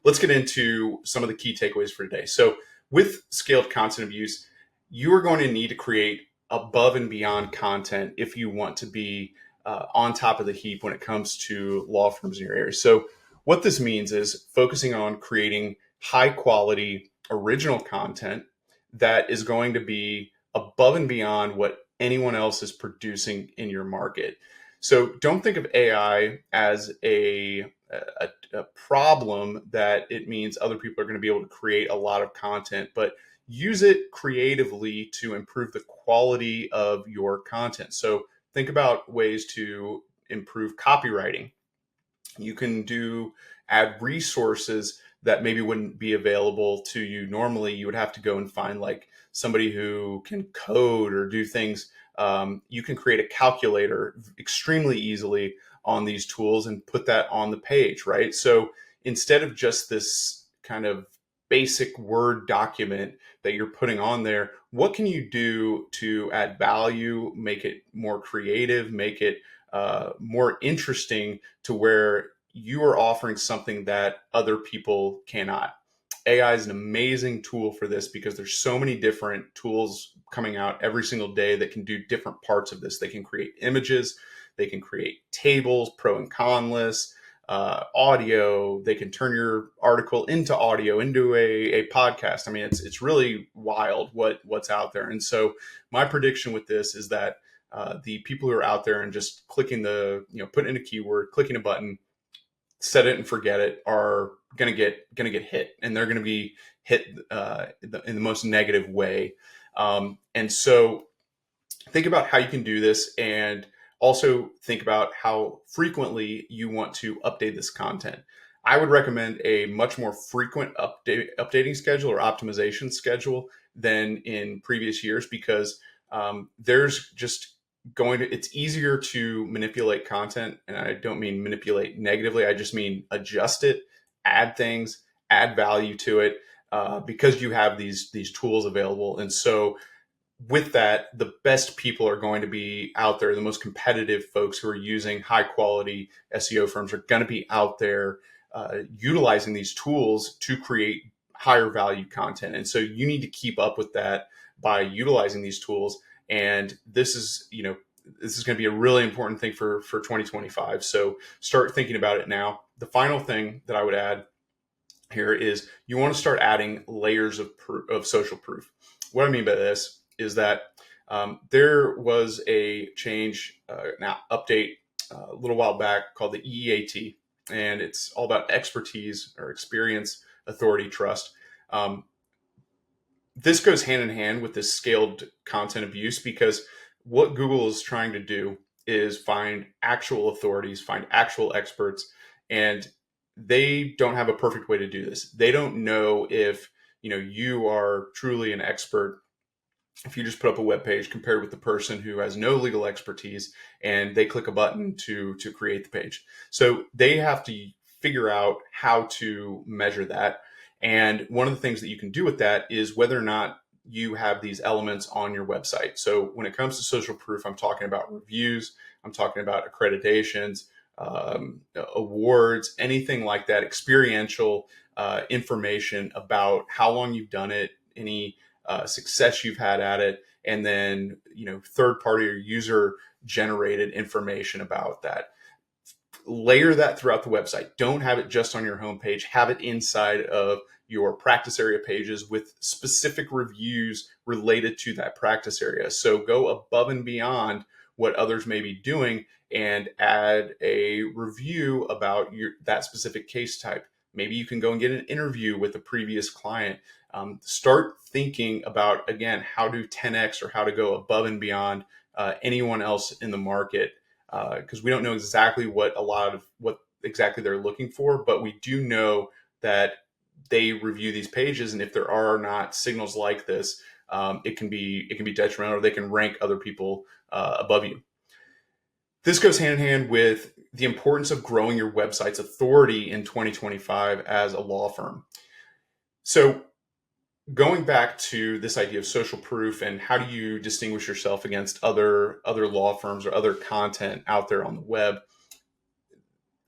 let's get into some of the key takeaways for today. So with scaled content abuse, you are going to need to create above and beyond content if you want to be on top of the heap when it comes to law firms in your area. So what this means is focusing on creating high quality original content that is going to be above and beyond what anyone else is producing in your market. So don't think of AI as a problem that it means other people are going to be able to create a lot of content, but use it creatively to improve the quality of your content. So think about ways to improve copywriting. You can add resources that maybe wouldn't be available to you normally. You would have to go and find like somebody who can code or do things. You can create a calculator extremely easily on these tools and put that on the page, right? So instead of just this kind of basic Word document that you're putting on there, what can you do to add value, make it more creative, make it more interesting to where you are offering something that other people cannot. AI is an amazing tool for this because there's so many different tools coming out every single day that can do different parts of this. They can create images, they can create tables, pro and con lists, audio. They can turn your article into audio, into a podcast. I mean, it's really wild what's out there. And so my prediction with this is that the people who are out there and just clicking put in a keyword, clicking a button, set it and forget it, are gonna get hit, and they're gonna be hit in the most negative way. And so think about how you can do this, and also think about how frequently you want to update this content. I would recommend a much more frequent updating schedule or optimization schedule than in previous years, because there's just it's easier to manipulate content. And I don't mean manipulate negatively. I just mean adjust it, add things, add value to it, because you have these tools available. And so with that, the best people are going to be out there. The most competitive folks who are using high quality SEO firms are going to be out there utilizing these tools to create higher value content. And so you need to keep up with that by utilizing these tools. And this is going to be a really important thing for 2025. So start thinking about it now. The final thing that I would add here is you want to start adding layers of social proof. What I mean by this is that there was a change, update a little while back called the EEAT, and it's all about expertise or experience, authority, trust. This goes hand in hand with this scaled content abuse, because what Google is trying to do is find actual authorities, find actual experts, and they don't have a perfect way to do this. They don't know if you are truly an expert if you just put up a web page compared with the person who has no legal expertise and they click a button to create the page. So they have to figure out how to measure that. And one of the things that you can do with that is whether or not you have these elements on your website. So when it comes to social proof, I'm talking about reviews, I'm talking about accreditations, awards, anything like that, experiential information about how long you've done it, any success you've had at it, and then third party or user generated information about that. Layer that throughout the website. Don't have it just on your homepage. Have it inside of your practice area pages with specific reviews related to that practice area. So go above and beyond what others may be doing and add a review about that specific case type. Maybe you can go and get an interview with a previous client. Start thinking about, again, how to 10x or how to go above and beyond anyone else in the market, because we don't know exactly what exactly they're looking for, but we do know that they review these pages, and if there are not signals like this, it can be detrimental, or they can rank other people above you. This goes hand in hand with the importance of growing your website's authority in 2025 as a law firm. So going back to this idea of social proof and how do you distinguish yourself against other law firms or other content out there on the web,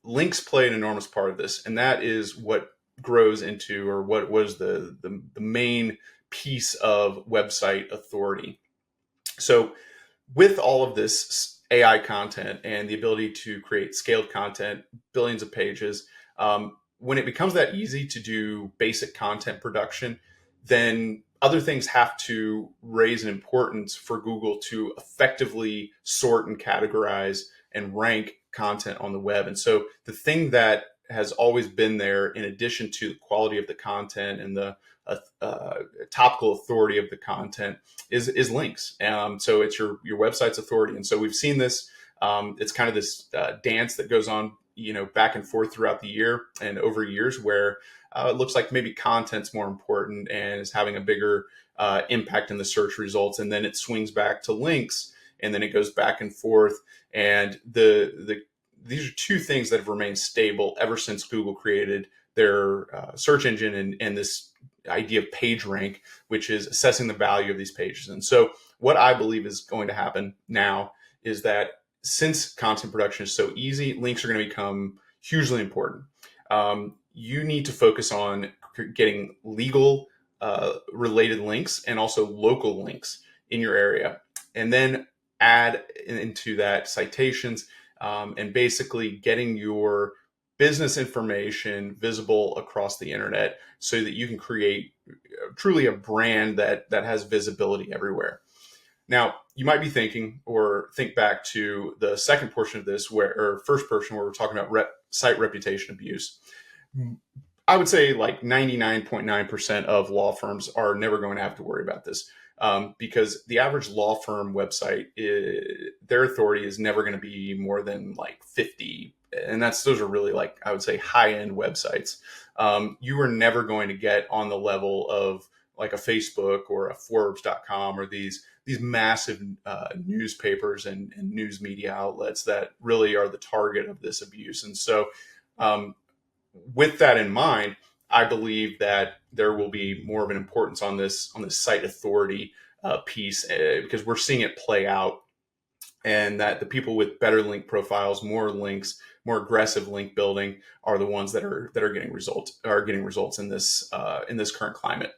links play an enormous part of this. And that is what grows into, or what was the main piece of website authority. So with all of this AI content and the ability to create scaled content, billions of pages, when it becomes that easy to do basic content production, then other things have to raise in importance for Google to effectively sort and categorize and rank content on the web. And so the thing that has always been there, in addition to the quality of the content and the topical authority of the content, is links. So it's your website's authority. And so we've seen this. It's kind of this dance that goes on, back and forth throughout the year and over years, where it looks like maybe content's more important and is having a bigger impact in the search results, and then it swings back to links, and then it goes back and forth. And these are two things that have remained stable ever since Google created their search engine and this idea of PageRank, which is assessing the value of these pages. And so what I believe is going to happen now is that since content production is so easy, links are going to become hugely important. You need to focus on getting legal related links and also local links in your area, and then add into that citations, and basically getting your business information visible across the internet so that you can create truly a brand that has visibility everywhere. Now, you might be thinking, or think back to the second portion of this, or first portion, where we're talking about site reputation abuse. I would say like 99.9% of law firms are never going to have to worry about this, because the average law firm website, their authority is never going to be more than like 50. And those are really, like, I would say, high-end websites. You are never going to get on the level of like a Facebook or a Forbes.com or these massive newspapers and news media outlets that really are the target of this abuse. And so with that in mind, I believe that there will be more of an importance on this site authority piece, because we're seeing it play out, and that the people with better link profiles, more links, more aggressive link building, are the ones that are getting results in this current climate.